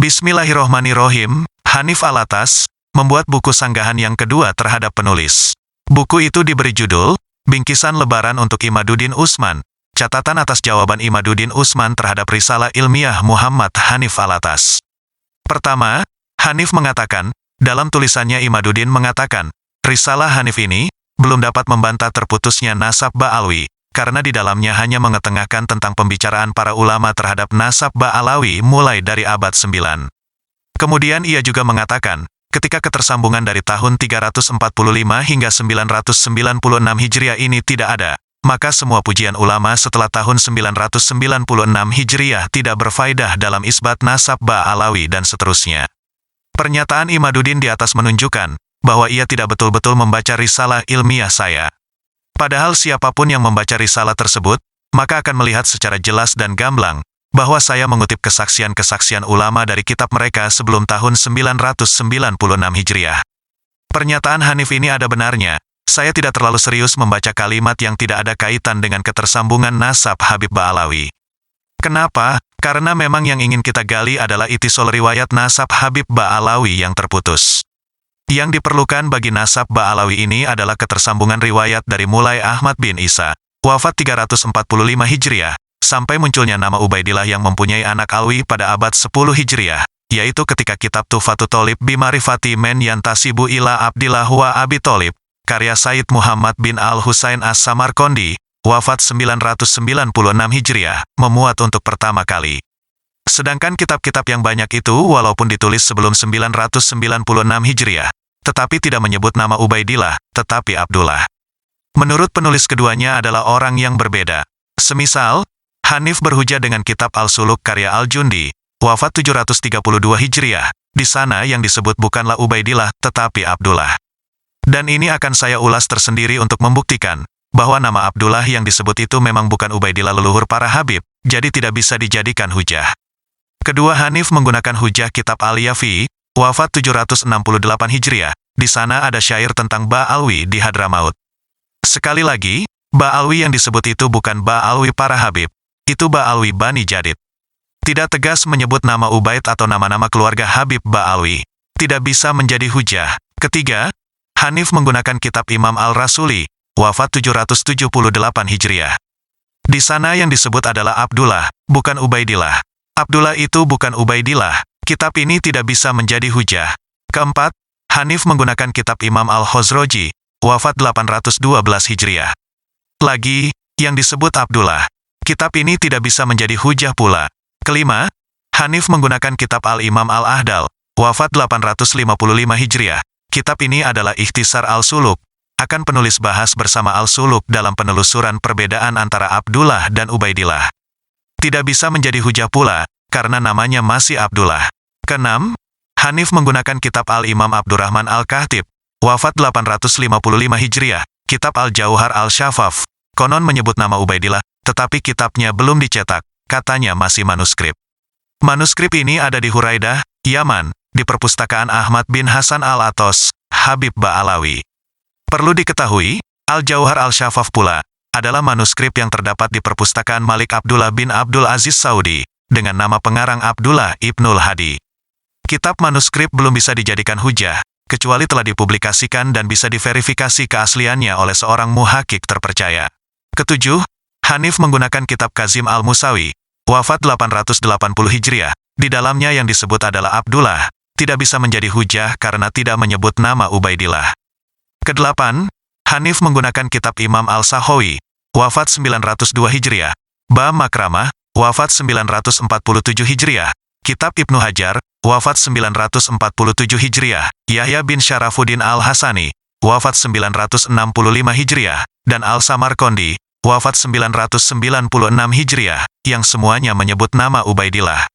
Bismillahirrohmanirrohim, Hanif Alatas, membuat buku sanggahan yang kedua terhadap penulis. Buku itu diberi judul, Bingkisan Lebaran untuk Imaduddin Utsman. Catatan atas jawaban Imaduddin Utsman terhadap risalah ilmiah Muhammad Hanif Alatas. Pertama, Hanif mengatakan, dalam tulisannya Imaduddin mengatakan, risalah Hanif ini belum dapat membantah terputusnya nasab Ba'alwi, karena di dalamnya hanya mengetengahkan tentang pembicaraan para ulama terhadap nasab Ba'alawi mulai dari abad 9. Kemudian ia juga mengatakan, ketika ketersambungan dari tahun 345 hingga 996 Hijriah ini tidak ada, maka semua pujian ulama setelah tahun 996 Hijriah tidak berfaedah dalam isbat nasab Ba'alawi dan seterusnya. Pernyataan Imaduddin di atas menunjukkan bahwa ia tidak betul-betul membaca risalah ilmiah saya. Padahal siapapun yang membaca risalah tersebut, maka akan melihat secara jelas dan gamblang, bahwa saya mengutip kesaksian-kesaksian ulama dari kitab mereka sebelum tahun 996 Hijriah. Pernyataan Hanif ini ada benarnya, saya tidak terlalu serius membaca kalimat yang tidak ada kaitan dengan ketersambungan nasab Habib Ba'alawi. Kenapa? Karena memang yang ingin kita gali adalah itisol riwayat nasab Habib Ba'alawi yang terputus. Yang diperlukan bagi nasab Ba'alawi ini adalah ketersambungan riwayat dari mulai Ahmad bin Isa, wafat 345 Hijriah, sampai munculnya nama Ubaidillah yang mempunyai anak Alwi pada abad 10 Hijriah, yaitu ketika kitab Tuhfatul Thalib Bimarifati Men Yantasibu ila Abdillah wa Abi Thalib, karya Said Muhammad bin Al-Husain As-Samarqandi, wafat 996 Hijriah, memuat untuk pertama kali. Sedangkan kitab-kitab yang banyak itu walaupun ditulis sebelum 996 Hijriah, tetapi tidak menyebut nama Ubaidillah, tetapi Abdullah. Menurut penulis keduanya adalah orang yang berbeda. Semisal, Hanif berhujah dengan kitab Al-Suluk karya Al-Jundi, wafat 732 Hijriah, di sana yang disebut bukanlah Ubaidillah, tetapi Abdullah. Dan ini akan saya ulas tersendiri untuk membuktikan, bahwa nama Abdullah yang disebut itu memang bukan Ubaidillah leluhur para Habib, jadi tidak bisa dijadikan hujah. Kedua, Hanif menggunakan hujah kitab Al-Yafi, wafat 768 Hijriah, di sana ada syair tentang Ba'alwi di Hadramaut. Sekali lagi, Ba'alwi yang disebut itu bukan Ba'alwi para Habib, itu Ba'alwi Bani Jadid. Tidak tegas menyebut nama Ubaid atau nama-nama keluarga Habib Ba'alwi. Tidak bisa menjadi hujah. Ketiga, Hanif menggunakan kitab Imam Al-Rasuli, wafat 778 Hijriah. Di sana yang disebut adalah Abdullah, bukan Ubaidillah. Abdullah itu bukan Ubaidillah. Kitab ini tidak bisa menjadi hujah. Keempat, Hanif menggunakan kitab Imam Al-Khosroji, wafat 812 Hijriah. Lagi, yang disebut Abdullah. Kitab ini tidak bisa menjadi hujah pula. Kelima, Hanif menggunakan kitab Al-Imam Al-Ahdal, wafat 855 Hijriah. Kitab ini adalah Ikhtisar Al-Suluk. Akan penulis bahas bersama Al-Suluk dalam penelusuran perbedaan antara Abdullah dan Ubaidillah. Tidak bisa menjadi hujah pula, karena namanya masih Abdullah. Keenam, Hanif menggunakan kitab Al-Imam Abdurrahman Al-Kahtib, wafat 855 Hijriah, kitab Al-Jauhar Al-Syafaf, konon menyebut nama Ubaidillah, tetapi kitabnya belum dicetak, katanya masih manuskrip. Manuskrip ini ada di Huraidah, Yaman, di perpustakaan Ahmad bin Hasan Al-Atos, Habib Ba'alawi. Perlu diketahui, Al-Jauhar Al-Syafaf pula adalah manuskrip yang terdapat di perpustakaan Malik Abdullah bin Abdul Aziz Saudi, dengan nama pengarang Abdullah Ibnul Hadi. Kitab manuskrip belum bisa dijadikan hujah, kecuali telah dipublikasikan dan bisa diverifikasi keasliannya oleh seorang muhakik terpercaya. Ketujuh, Hanif menggunakan kitab Kazim Al-Musawi, wafat 880 Hijriah, di dalamnya yang disebut adalah Abdullah, tidak bisa menjadi hujah karena tidak menyebut nama Ubaidillah. Kedelapan, Hanif menggunakan kitab Imam Al-Sahawi, wafat 902 Hijriah, Ba Makramah, wafat 947 Hijriah, kitab Ibnu Hajar, wafat 947 Hijriah, Yahya bin Syarafuddin Al-Hasani, wafat 965 Hijriah, dan Al-Samarqandi, wafat 996 Hijriah, yang semuanya menyebut nama Ubaidillah.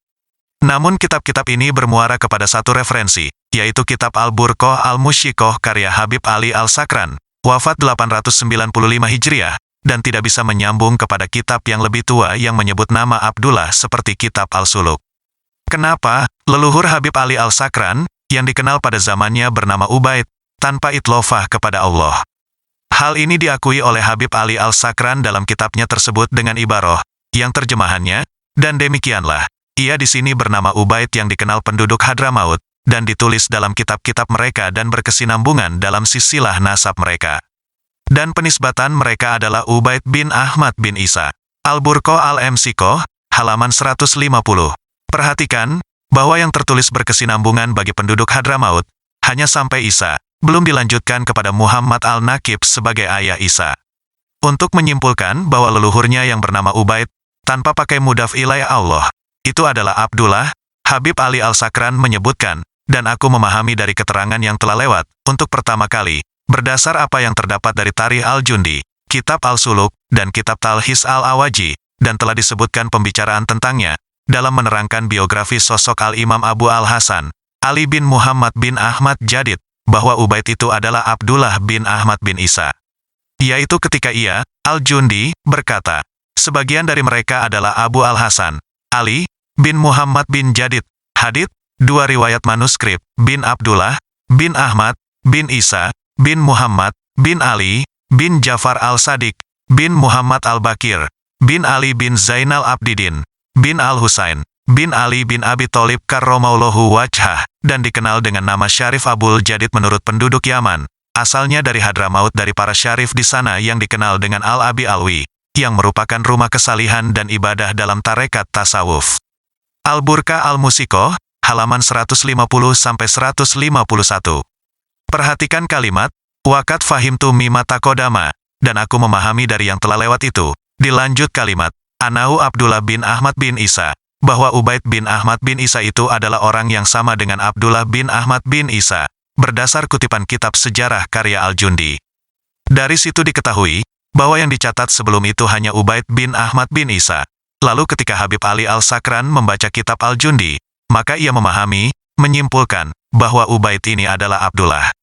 Namun kitab-kitab ini bermuara kepada satu referensi, yaitu kitab Al-Burqah Al-Musyikoh karya Habib Ali Al-Sakran, wafat 895 Hijriah, dan tidak bisa menyambung kepada kitab yang lebih tua yang menyebut nama Abdullah seperti kitab Al-Suluk. Kenapa? Leluhur Habib Ali Al-Sakran, yang dikenal pada zamannya bernama Ubaid, tanpa itlofah kepada Allah. Hal ini diakui oleh Habib Ali Al-Sakran dalam kitabnya tersebut dengan ibarah, yang terjemahannya, dan demikianlah, Ia di sini bernama Ubaid yang dikenal penduduk Hadramaut, dan ditulis dalam kitab-kitab mereka dan berkesinambungan dalam silsilah nasab mereka. Dan penisbatan mereka adalah Ubaid bin Ahmad bin Isa. Al-Burqa al-Msikoh, halaman 150. Perhatikan, bahwa yang tertulis berkesinambungan bagi penduduk Hadramaut, hanya sampai Isa, belum dilanjutkan kepada Muhammad al-Nakib sebagai ayah Isa. Untuk menyimpulkan bahwa leluhurnya yang bernama Ubaid, tanpa pakai mudhaf ilaih Allah, itu adalah Abdullah, Habib Ali Al-Sakran menyebutkan, dan aku memahami dari keterangan yang telah lewat, untuk pertama kali, berdasar apa yang terdapat dari Tarikh Al-Jundi, Kitab Al-Suluk, dan Kitab Talhis Al-Awaji, dan telah disebutkan pembicaraan tentangnya, dalam menerangkan biografi sosok Al-Imam Abu Al-Hasan, Ali bin Muhammad bin Ahmad Jadid, bahwa Ubaid itu adalah Abdullah bin Ahmad bin Isa. Yaitu ketika ia, Al-Jundi, berkata, sebagian dari mereka adalah Abu Al-Hasan, Ali, bin Muhammad bin Jadid, Hadith, 2 riwayat manuskrip, bin Abdullah, bin Ahmad, bin Isa, bin Muhammad, bin Ali, bin Jafar al-Sadiq, bin Muhammad al-Bakir, bin Ali bin Zainal Abidin, bin Al-Husain, bin Ali bin Abi Thalib karramallahu wajhah, dan dikenal dengan nama Syarif Abul Jadid menurut penduduk Yaman, asalnya dari Hadramaut dari para syarif di sana yang dikenal dengan Al-Abi Alwi, yang merupakan rumah kesalihan dan ibadah dalam tarekat tasawuf. Al-Burqa al-Musikoh, halaman 150-151. Perhatikan kalimat, wakat fahimtu mimma taqaddama, dan aku memahami dari yang telah lewat itu. Dilanjut kalimat, Anahu Abdullah bin Ahmad bin Isa, bahwa Ubaid bin Ahmad bin Isa itu adalah orang yang sama dengan Abdullah bin Ahmad bin Isa, berdasar kutipan kitab sejarah karya Al-Jundi. Dari situ diketahui, bahwa yang dicatat sebelum itu hanya Ubaid bin Ahmad bin Isa. Lalu ketika Habib Ali Al-Sakran membaca kitab Al-Jundi, maka ia memahami, menyimpulkan, bahwa Ubaid ini adalah Abdullah.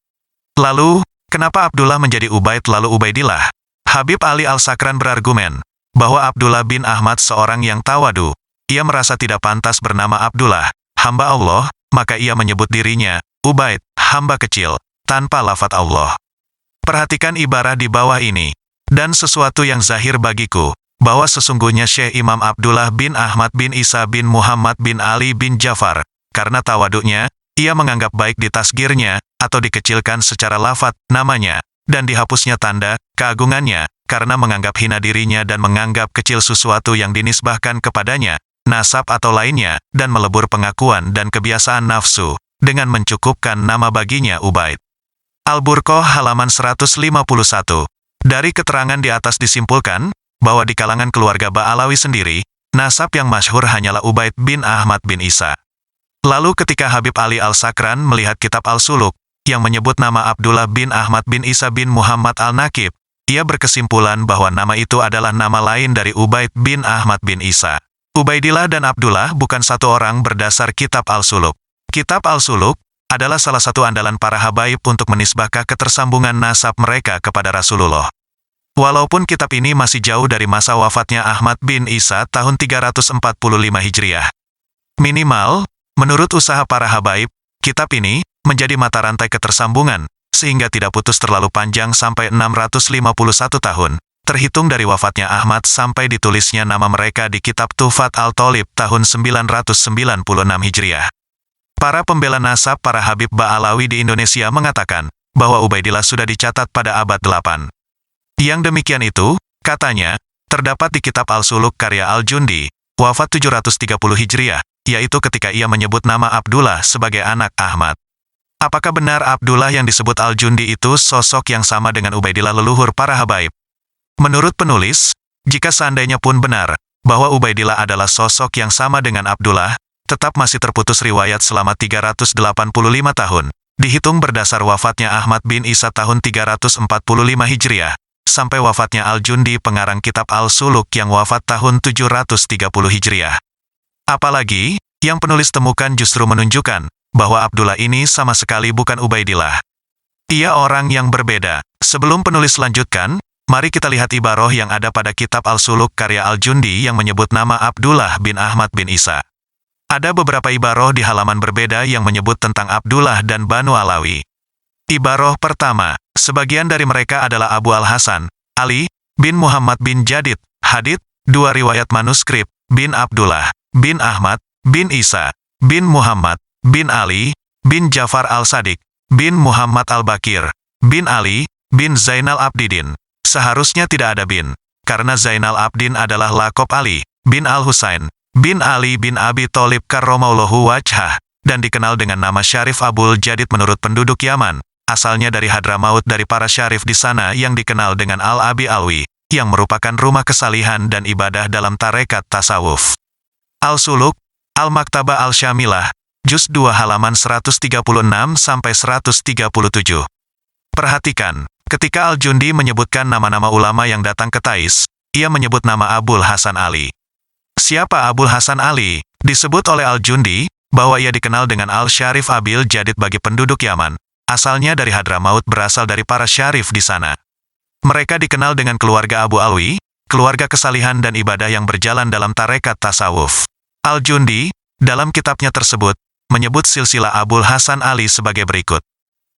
Lalu, kenapa Abdullah menjadi Ubaid lalu Ubaidillah? Habib Ali Al-Sakran berargumen, bahwa Abdullah bin Ahmad seorang yang tawadu. Ia merasa tidak pantas bernama Abdullah, hamba Allah, maka ia menyebut dirinya, Ubaid, hamba kecil, tanpa lafadz Allah. Perhatikan ibarah di bawah ini. Dan sesuatu yang zahir bagiku, bahwa sesungguhnya Syekh Imam Abdullah bin Ahmad bin Isa bin Muhammad bin Ali bin Jafar, karena tawaduknya, ia menganggap baik ditasgirnya, atau dikecilkan secara lafadz, namanya, dan dihapusnya tanda, keagungannya, karena menganggap hina dirinya dan menganggap kecil sesuatu yang dinisbahkan kepadanya, nasab atau lainnya, dan melebur pengakuan dan kebiasaan nafsu, dengan mencukupkan nama baginya Ubaid. Al-Burqa halaman 151. Dari keterangan di atas disimpulkan, bahwa di kalangan keluarga Ba'alawi sendiri, nasab yang masyhur hanyalah Ubaid bin Ahmad bin Isa. Lalu ketika Habib Ali Al-Sakran melihat kitab Al-Suluk, yang menyebut nama Abdullah bin Ahmad bin Isa bin Muhammad Al-Nakib, ia berkesimpulan bahwa nama itu adalah nama lain dari Ubaid bin Ahmad bin Isa. Ubaidillah dan Abdullah bukan satu orang berdasar kitab Al-Suluk. Kitab Al-Suluk adalah salah satu andalan para habaib untuk menisbahkan ketersambungan nasab mereka kepada Rasulullah. Walaupun kitab ini masih jauh dari masa wafatnya Ahmad bin Isa tahun 345 Hijriah. Minimal, menurut usaha para habaib, kitab ini menjadi mata rantai ketersambungan, sehingga tidak putus terlalu panjang sampai 651 tahun, terhitung dari wafatnya Ahmad sampai ditulisnya nama mereka di kitab Tuhfat Al-Thalib tahun 996 Hijriah. Para pembela nasab para Habib Ba'alawi di Indonesia mengatakan, bahwa Ubaidillah sudah dicatat pada abad 8. Yang demikian itu, katanya, terdapat di kitab Al-Suluk karya Al-Jundi, wafat 730 Hijriah, yaitu ketika ia menyebut nama Abdullah sebagai anak Ahmad. Apakah benar Abdullah yang disebut Al-Jundi itu sosok yang sama dengan Ubaidillah leluhur para habaib? Menurut penulis, jika seandainya pun benar, bahwa Ubaidillah adalah sosok yang sama dengan Abdullah, tetap masih terputus riwayat selama 385 tahun, dihitung berdasar wafatnya Ahmad bin Isa tahun 345 Hijriah, sampai wafatnya Al-Jundi pengarang kitab Al-Suluk yang wafat tahun 730 Hijriah. Apalagi, yang penulis temukan justru menunjukkan, bahwa Abdullah ini sama sekali bukan Ubaidillah. Ia orang yang berbeda. Sebelum penulis lanjutkan, mari kita lihat ibarah yang ada pada kitab Al-Suluk karya Al-Jundi yang menyebut nama Abdullah bin Ahmad bin Isa. Ada beberapa ibarah di halaman berbeda yang menyebut tentang Abdullah dan Banu Alawi. Ibarah pertama, sebagian dari mereka adalah Abu Al-Hasan, Ali, bin Muhammad bin Jadid, Hadith, 2 riwayat manuskrip, bin Abdullah, bin Ahmad, bin Isa, bin Muhammad, bin Ali, bin Jafar al-Sadiq, bin Muhammad al-Bakir, bin Ali, bin Zainal Abidin. Seharusnya tidak ada bin, karena Zainal Abidin adalah lakob Ali, bin Al-Husain, bin Ali bin Abi Tholib karramallahu wajhah, dan dikenal dengan nama Syarif Abul Jadid menurut penduduk Yaman. Asalnya dari Hadramaut dari para syarif di sana yang dikenal dengan Al-Abi Alwi, yang merupakan rumah kesalihan dan ibadah dalam tarekat tasawuf. Al-Suluk, Al-Maktabah Al-Syamilah, Juz 2 halaman 136-137. Perhatikan, ketika Al-Jundi menyebutkan nama-nama ulama yang datang ke Tais, ia menyebut nama Abul Hasan Ali. Siapa Abul Hasan Ali? Disebut oleh Al-Jundi, bahwa ia dikenal dengan Al-Syarif Abil Jadid bagi penduduk Yaman. Asalnya dari Hadramaut berasal dari para syarif di sana. Mereka dikenal dengan keluarga Abu Alwi, keluarga kesalihan dan ibadah yang berjalan dalam tarekat tasawuf. Al-Jundi, dalam kitabnya tersebut, menyebut silsilah Abul Hasan Ali sebagai berikut.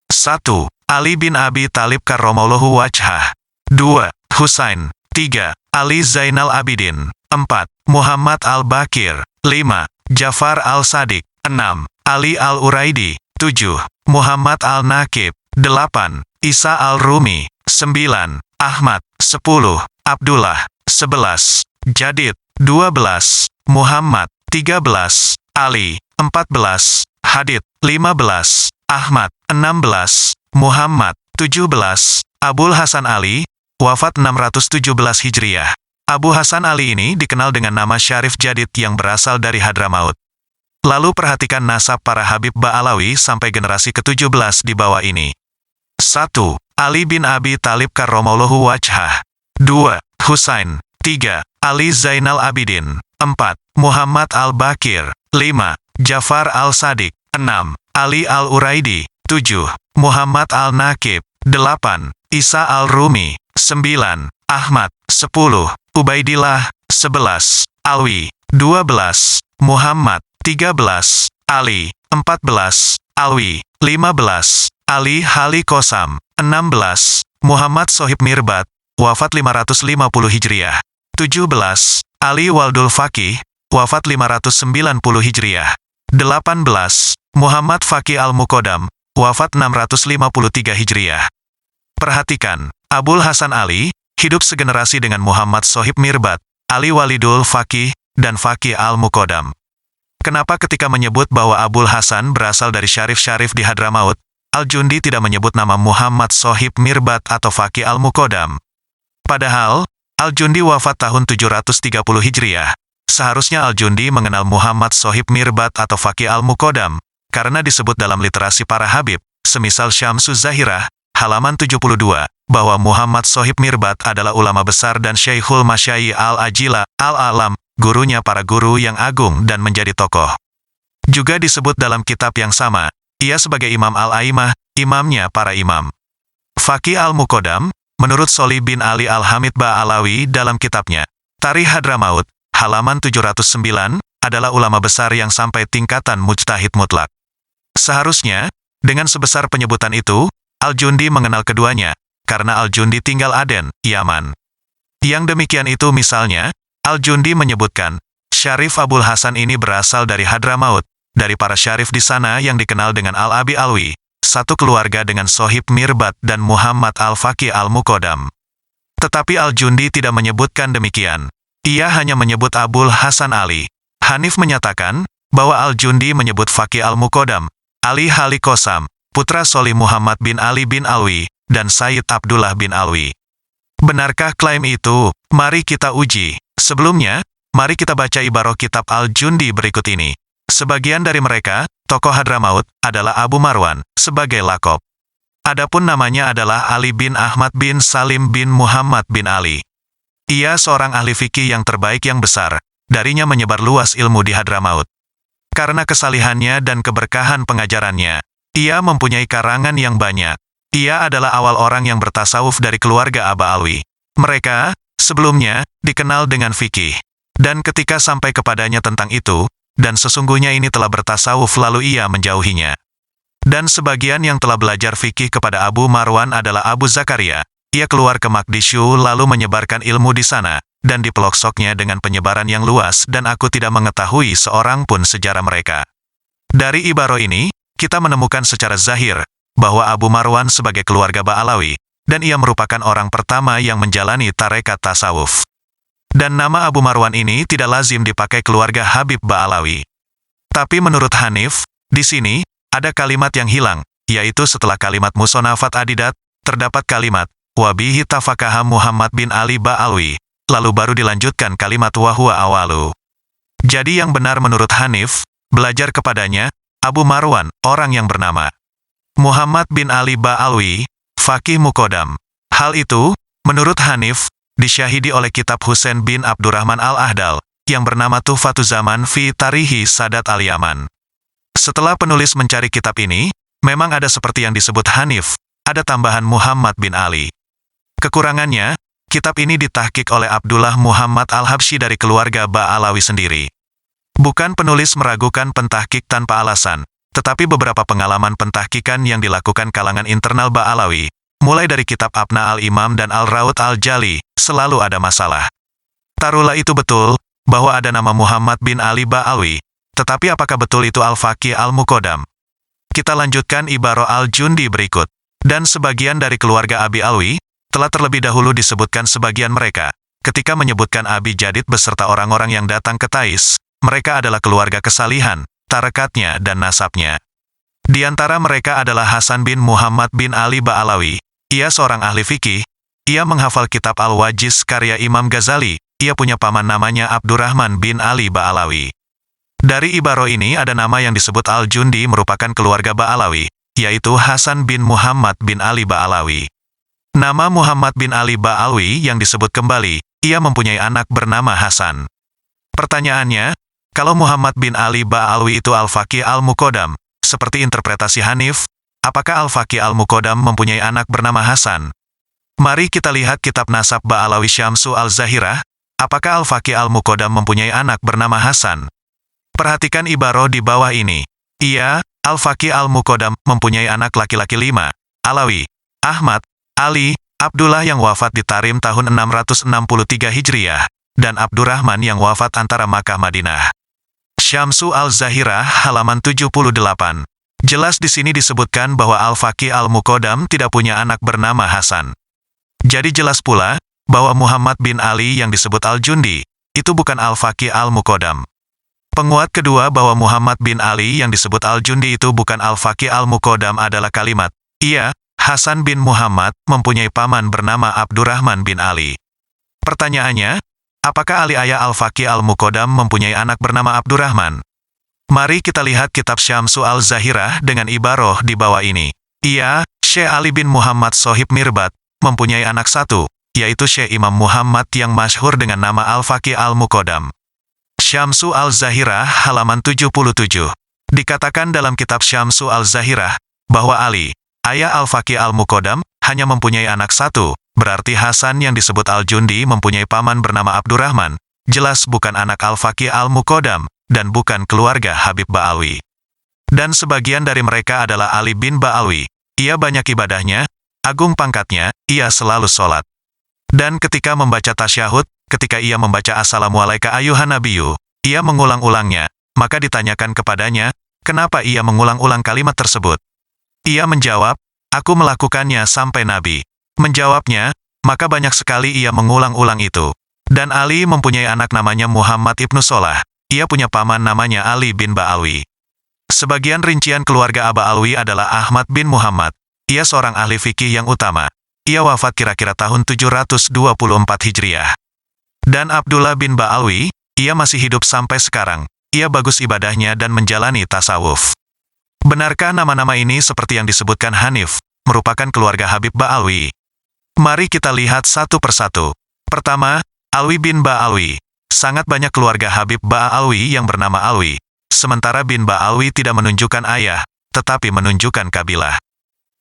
1. Ali bin Abi Thalib karramallahu wajhah. 2. Husain. 3. Ali Zainal Abidin. 4. Muhammad al-Bakir. 5. Jafar al-Sadiq. 6. Ali al-Uraidi. 7. Muhammad al-Nakib. 8. Isa al-Rumi. 9. Ahmad. 10. Abdullah. 11. Jadid. 12. Muhammad. 13. Ali. 14. Hadid. 15. Ahmad. 16. Muhammad. 17. Abul Hasan Ali, wafat 617 Hijriah. Abu Hasan Ali ini dikenal dengan nama Syarif Jadid yang berasal dari Hadramaut. Lalu perhatikan nasab para Habib Ba'alawi sampai generasi ke-17 di bawah ini. 1. Ali bin Abi Thalib karramallahu wajhah. 2. Husain. 3. Ali Zainal Abidin. 4. Muhammad al-Bakir. 5. Jafar al-Sadiq. 6. Ali al-Uraidi. 7. Muhammad al-Nakib. 8. Isa al-Rumi. 9. Ahmad. 10. Ubaidillah. 11. Alwi. 12. Muhammad. 13. Ali. 14. Alwi. 15. Ali Hali Kosam. 16. Muhammad Sohib Mirbat, wafat 550 Hijriah. 17. Ali Waldul Faqih, wafat 590 Hijriah. 18. Muhammad Faqih Al-Muqaddam, wafat 653 Hijriah. Perhatikan, Abul Hasan Ali, hidup segenerasi dengan Muhammad Sohib Mirbat, Ali Walidul Faqih, dan Faqih Al-Muqaddam. Kenapa ketika menyebut bahwa Abul Hasan berasal dari syarif-syarif di Hadramaut, Al-Jundi tidak menyebut nama Muhammad Sohib Mirbat atau Faqih Al-Muqaddam? Padahal, Al-Jundi wafat tahun 730 Hijriah. Seharusnya Al-Jundi mengenal Muhammad Sohib Mirbat atau Faqih Al-Muqaddam, karena disebut dalam literasi para Habib, semisal Syamsuz Zahirah, halaman 72, bahwa Muhammad Sohib Mirbat adalah ulama besar dan Syekhul Masyayikh Al-Ajila, Al-Alam, gurunya para guru yang agung dan menjadi tokoh. Juga disebut dalam kitab yang sama, ia sebagai Imam Al-Aimah, imamnya para imam. Faqih Al-Muqaddam, menurut Soli bin Ali Al-Hamid Ba'alawi dalam kitabnya, Tarikh Hadramaut, halaman 709, adalah ulama besar yang sampai tingkatan mujtahid mutlak. Seharusnya, dengan sebesar penyebutan itu, Al-Jundi mengenal keduanya, karena Al-Jundi tinggal Aden, Yaman. Yang demikian itu misalnya, Al-Jundi menyebutkan, Syarif Abul Hasan ini berasal dari Hadramaut, dari para syarif di sana yang dikenal dengan Al-Abi Alwi, satu keluarga dengan Sohib Mirbat dan Muhammad Al-Faqih Al-Muqaddam. Tetapi Al-Jundi tidak menyebutkan demikian. Ia hanya menyebut Abul Hasan Ali. Hanif menyatakan, bahwa Al-Jundi menyebut Faqih Al-Muqaddam, Ali Hali Kosam, putra Soli Muhammad bin Ali bin Alwi, dan Sayyid Abdullah bin Alwi. Benarkah klaim itu? Mari kita uji. Sebelumnya, mari kita baca ibarah kitab Al-Jundi berikut ini. Sebagian dari mereka, tokoh Hadramaut, adalah Abu Marwan, sebagai lakob. Adapun namanya adalah Ali bin Ahmad bin Salim bin Muhammad bin Ali. Ia seorang ahli fikih yang terbaik yang besar, darinya menyebar luas ilmu di Hadramaut. Karena kesalihannya dan keberkahan pengajarannya, ia mempunyai karangan yang banyak. Ia adalah awal orang yang bertasawuf dari keluarga Aba Alwi. Mereka, sebelumnya, dikenal dengan fikih. Dan ketika sampai kepadanya tentang itu, dan sesungguhnya ini telah bertasawuf lalu ia menjauhinya. Dan sebagian yang telah belajar fikih kepada Abu Marwan adalah Abu Zakaria. Ia keluar ke Maqdishu lalu menyebarkan ilmu di sana, dan dipelosoknya dengan penyebaran yang luas dan aku tidak mengetahui seorang pun sejarah mereka. Dari ibaro ini, kita menemukan secara zahir, bahwa Abu Marwan sebagai keluarga Ba'alawi, dan ia merupakan orang pertama yang menjalani tarekat tasawuf. Dan nama Abu Marwan ini tidak lazim dipakai keluarga Habib Ba'alawi. Tapi menurut Hanif, di sini, ada kalimat yang hilang, yaitu setelah kalimat musonafat adidat, terdapat kalimat, wabihi tafakaha Muhammad bin Ali Ba'alawi, lalu baru dilanjutkan kalimat wahwa awalu. Jadi yang benar menurut Hanif, belajar kepadanya, Abu Marwan, orang yang bernama Muhammad bin Ali Ba'alawi, Faqih Muqaddam. Hal itu, menurut Hanif, disyahidi oleh kitab Husain bin Abdurrahman al-Ahdal, yang bernama Tuhfatuz Zaman fi Tarihi Sadat al-Yaman. Setelah penulis mencari kitab ini, memang ada seperti yang disebut Hanif, ada tambahan Muhammad bin Ali. Kekurangannya, kitab ini ditahqiq oleh Abdullah Muhammad al-Habsyi dari keluarga Ba'alawi sendiri. Bukan penulis meragukan pentahqiq tanpa alasan, tetapi beberapa pengalaman pentahqiqan yang dilakukan kalangan internal Ba'alawi, mulai dari kitab Abna al-Imam dan Al-Raud al-Jali, selalu ada masalah. Taruhlah itu betul, bahwa ada nama Muhammad bin Ali Ba'alawi, tetapi apakah betul itu Al-Faqih al-Muqaddam? Kita lanjutkan ibaro al-Jundi berikut. Dan sebagian dari keluarga Abi Alwi, telah terlebih dahulu disebutkan sebagian mereka, ketika menyebutkan Abi Jadid beserta orang-orang yang datang ke Tais, mereka adalah keluarga kesalihan, tarekatnya dan nasabnya. Di antara mereka adalah Hasan bin Muhammad bin Ali Ba'alawi. Ia seorang ahli fikih, ia menghafal kitab Al-Wajiz karya Imam Ghazali, ia punya paman namanya Abdurrahman bin Ali Ba'alawi. Dari ibaro ini ada nama yang disebut Al-Jundi merupakan keluarga Ba'alawi, yaitu Hasan bin Muhammad bin Ali Ba'alawi. Nama Muhammad bin Ali Ba'alawi yang disebut kembali, ia mempunyai anak bernama Hasan. Pertanyaannya, kalau Muhammad bin Ali Ba'alawi itu Al-Faqih al-Muqaddam, seperti interpretasi Hanif, apakah Al-Faqih al-Muqaddam mempunyai anak bernama Hasan? Mari kita lihat kitab nasab Ba'alawi Syamsu al-Zahirah, apakah Al-Faqih al-Muqaddam mempunyai anak bernama Hasan? Perhatikan ibaro di bawah ini. Ia, Al-Faqih al-Muqaddam, mempunyai anak laki-laki 5, Alawi, Ahmad, Ali, Abdullah yang wafat di Tarim tahun 663 Hijriah, dan Abdurrahman yang wafat antara Makkah Madinah. Syamsu al-Zahirah halaman 78. Jelas di sini disebutkan bahwa Al-Faqih al-Muqaddam tidak punya anak bernama Hasan. Jadi jelas pula, bahwa Muhammad bin Ali yang disebut Al-Jundi, itu bukan Al-Faqih al-Muqaddam. Penguat kedua bahwa Muhammad bin Ali yang disebut Al-Jundi itu bukan Al-Faqih al-Muqaddam adalah kalimat, ia, Hasan bin Muhammad, mempunyai paman bernama Abdurrahman bin Ali. Pertanyaannya, apakah Ali ayah Al-Faqih al-Muqaddam mempunyai anak bernama Abdurrahman? Mari kita lihat kitab Syamsu al-Zahirah dengan ibaroh di bawah ini. Ia, Syekh Ali bin Muhammad Sohib Mirbat, mempunyai anak satu, yaitu Syekh Imam Muhammad yang masyhur dengan nama Al-Faqih al-Muqaddam. Syamsu al-Zahirah halaman 77. Dikatakan dalam kitab Syamsu al-Zahirah, bahwa Ali, ayah Al-Faqih al-Muqaddam, hanya mempunyai anak satu, berarti Hasan yang disebut Al-Jundi mempunyai paman bernama Abdurrahman, jelas bukan anak Al-Faqih al-Muqaddam, dan bukan keluarga Habib Ba'alawi. Dan sebagian dari mereka adalah Ali bin Ba'alawi, ia banyak ibadahnya, agung pangkatnya, ia selalu sholat. Dan ketika membaca tasyahud, ketika ia membaca Assalamualaikum ayuhan nabiyyu, ia mengulang-ulangnya, maka ditanyakan kepadanya, kenapa ia mengulang-ulang kalimat tersebut? Ia menjawab, aku melakukannya sampai Nabi menjawabnya, maka banyak sekali ia mengulang-ulang itu. Dan Ali mempunyai anak namanya Muhammad ibnu Solah, ia punya paman namanya Ali bin Ba'alawi. Sebagian rincian keluarga Ba'alawi adalah Ahmad bin Muhammad, ia seorang ahli fikih yang utama. Ia wafat kira-kira tahun 724 Hijriah. Dan Abdullah bin Ba'alawi, ia masih hidup sampai sekarang. Ia bagus ibadahnya dan menjalani tasawuf. Benarkah nama-nama ini seperti yang disebutkan Hanif, merupakan keluarga Habib Ba'alawi? Mari kita lihat satu persatu. Pertama, Alwi bin Ba'alawi. Sangat banyak keluarga Habib Ba'alawi yang bernama Alwi. Sementara bin Ba'alawi tidak menunjukkan ayah, tetapi menunjukkan kabilah.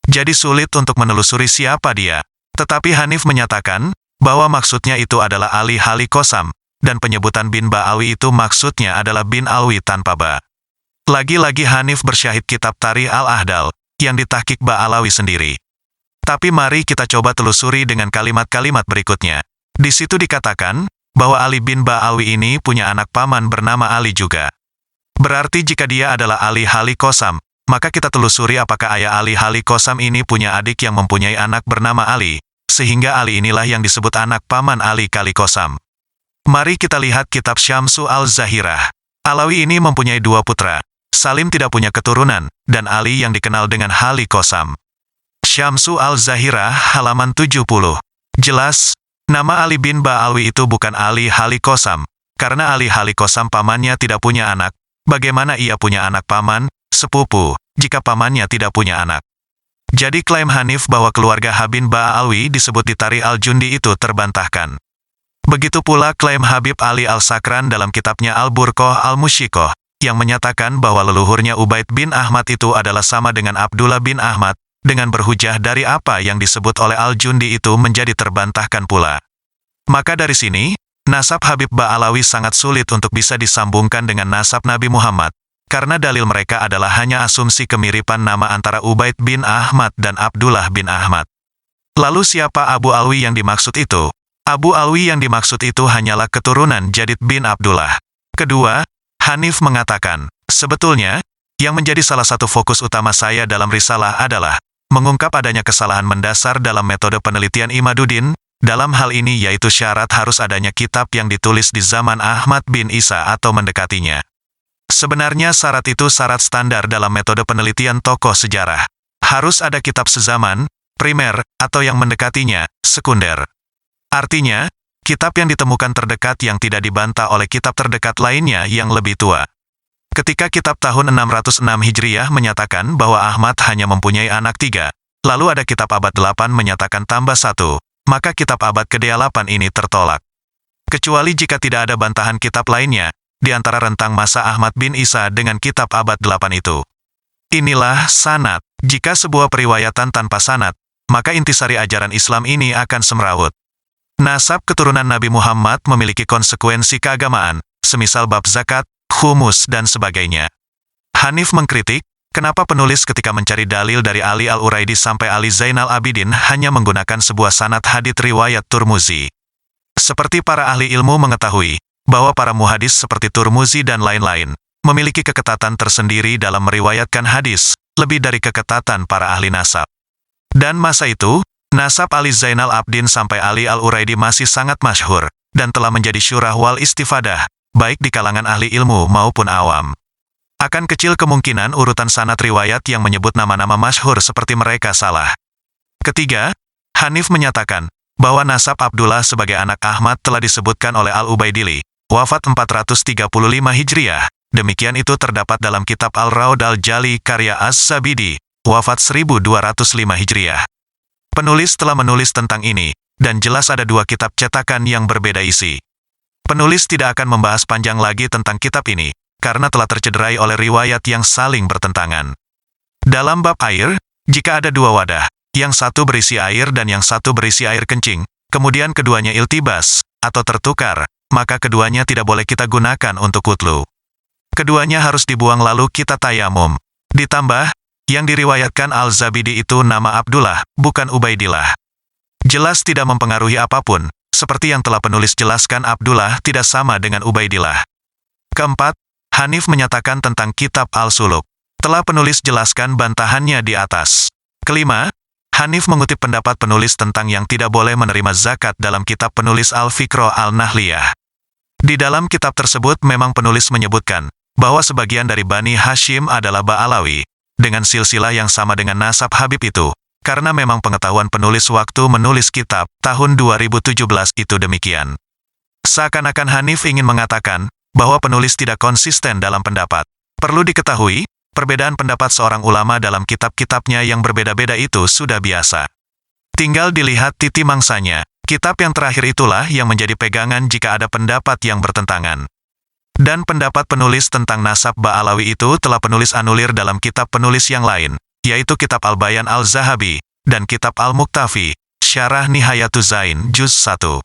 Jadi sulit untuk menelusuri siapa dia. Tetapi Hanif menyatakan, bahwa maksudnya itu adalah Ali Hali Kosam, dan penyebutan bin Ba'alawi itu maksudnya adalah bin Alwi tanpa ba. Lagi-lagi Hanif bersyahid kitab Tarikh al-Ahdal, yang ditahqiq Ba'alawi sendiri. Tapi mari kita coba telusuri dengan kalimat-kalimat berikutnya. Di situ dikatakan, bahwa Ali bin Ba'alwi ini punya anak paman bernama Ali juga. Berarti jika dia adalah Ali Hali Qasam, maka kita telusuri apakah ayah Ali Hali Qasam ini punya adik yang mempunyai anak bernama Ali, sehingga Ali inilah yang disebut anak paman Ali Kali Qasam. Mari kita lihat kitab Syamsu al-Zahirah. Alawi ini mempunyai 2 putra. Salim tidak punya keturunan, dan Ali yang dikenal dengan Hali Qasam. Syamsu al-Zahirah halaman 70. Jelas, nama Ali bin Ba'alwi itu bukan Ali Hali Qasam, karena Ali Hali Qasam pamannya tidak punya anak. Bagaimana ia punya anak paman, sepupu, jika pamannya tidak punya anak? Jadi klaim Hanif bahwa keluarga Habin Ba'alwi disebut di Tarikh al-Jundi itu terbantahkan. Begitu pula klaim Habib Ali al-Sakran dalam kitabnya Al-Burqah al-Mushikoh, yang menyatakan bahwa leluhurnya Ubaid bin Ahmad itu adalah sama dengan Abdullah bin Ahmad, dengan berhujah dari apa yang disebut oleh al-Jundi itu menjadi terbantahkan pula. Maka dari sini, nasab Habib Ba'alawi sangat sulit untuk bisa disambungkan dengan nasab Nabi Muhammad, karena dalil mereka adalah hanya asumsi kemiripan nama antara Ubaid bin Ahmad dan Abdullah bin Ahmad. Lalu siapa Abu Alwi yang dimaksud itu? Abu Alwi yang dimaksud itu hanyalah keturunan Jadid bin Abdullah. Kedua, Hanif mengatakan, sebetulnya, yang menjadi salah satu fokus utama saya dalam risalah adalah mengungkap adanya kesalahan mendasar dalam metode penelitian Imaduddin. Dalam hal ini yaitu syarat harus adanya kitab yang ditulis di zaman Ahmad bin Isa atau mendekatinya. Sebenarnya syarat itu syarat standar dalam metode penelitian tokoh sejarah. Harus ada kitab sezaman, primer, atau yang mendekatinya, sekunder. Artinya, kitab yang ditemukan terdekat yang tidak dibantah oleh kitab terdekat lainnya yang lebih tua. Ketika kitab tahun 606 Hijriyah menyatakan bahwa Ahmad hanya mempunyai anak 3, lalu ada kitab abad 8 menyatakan tambah 1, maka kitab abad ke-8 ini tertolak. Kecuali jika tidak ada bantahan kitab lainnya, di antara rentang masa Ahmad bin Isa dengan kitab abad 8 itu. Inilah sanad. Jika sebuah periwayatan tanpa sanad, maka intisari ajaran Islam ini akan semrawut. Nasab keturunan Nabi Muhammad memiliki konsekuensi keagamaan, semisal bab zakat, khumus, dan sebagainya. Hanif mengkritik, kenapa penulis ketika mencari dalil dari Ali al-Uraidi sampai Ali Zainal Abidin hanya menggunakan sebuah sanad hadits riwayat Turmuzi. Seperti para ahli ilmu mengetahui, bahwa para muhadis seperti Turmuzi dan lain-lain, memiliki keketatan tersendiri dalam meriwayatkan hadis, lebih dari keketatan para ahli nasab. Dan masa itu, nasab Ali Zainal Abidin sampai Ali al-Uraidi masih sangat masyhur, dan telah menjadi syurah wal istifadah, baik di kalangan ahli ilmu maupun awam. Akan kecil kemungkinan urutan sanad riwayat yang menyebut nama-nama masyhur seperti mereka salah. Ketiga, Hanif menyatakan bahwa nasab Abdullah sebagai anak Ahmad telah disebutkan oleh Al-Ubaidili, wafat 435 Hijriyah. Demikian itu terdapat dalam kitab Al-Raud al-Jali karya Az-Zabidi, wafat 1205 Hijriyah. Penulis telah menulis tentang ini, dan jelas ada 2 kitab cetakan yang berbeda isi. Penulis tidak akan membahas panjang lagi tentang kitab ini, karena telah tercederai oleh riwayat yang saling bertentangan. Dalam bab air, jika ada 2 wadah, yang satu berisi air dan yang satu berisi air kencing, kemudian keduanya iltibas, atau tertukar, maka keduanya tidak boleh kita gunakan untuk wudhu. Keduanya harus dibuang lalu kita tayamum. Ditambah, yang diriwayatkan Al-Zabidi itu nama Abdullah, bukan Ubaidillah. Jelas tidak mempengaruhi apapun, seperti yang telah penulis jelaskan Abdullah tidak sama dengan Ubaidillah. Keempat, Hanif menyatakan tentang kitab Al-Suluk. Telah penulis jelaskan bantahannya di atas. Kelima, Hanif mengutip pendapat penulis tentang yang tidak boleh menerima zakat dalam kitab penulis Al-Fiqro Al-Nahliyah. Di dalam kitab tersebut memang penulis menyebutkan bahwa sebagian dari Bani Hashim adalah Ba'alawi, dengan silsilah yang sama dengan nasab Habib itu, karena memang pengetahuan penulis waktu menulis kitab tahun 2017 itu demikian. Seakan-akan Hanif ingin mengatakan bahwa penulis tidak konsisten dalam pendapat. Perlu diketahui, perbedaan pendapat seorang ulama dalam kitab-kitabnya yang berbeda-beda itu sudah biasa. Tinggal dilihat titi mangsanya. Kitab yang terakhir itulah yang menjadi pegangan jika ada pendapat yang bertentangan. Dan pendapat penulis tentang nasab Ba'alawi itu telah penulis anulir dalam kitab penulis yang lain, yaitu kitab Al-Bayan Al-Zahabi, dan kitab Al-Muktafi, Syarah Nihayatuz Zain, Juz 1.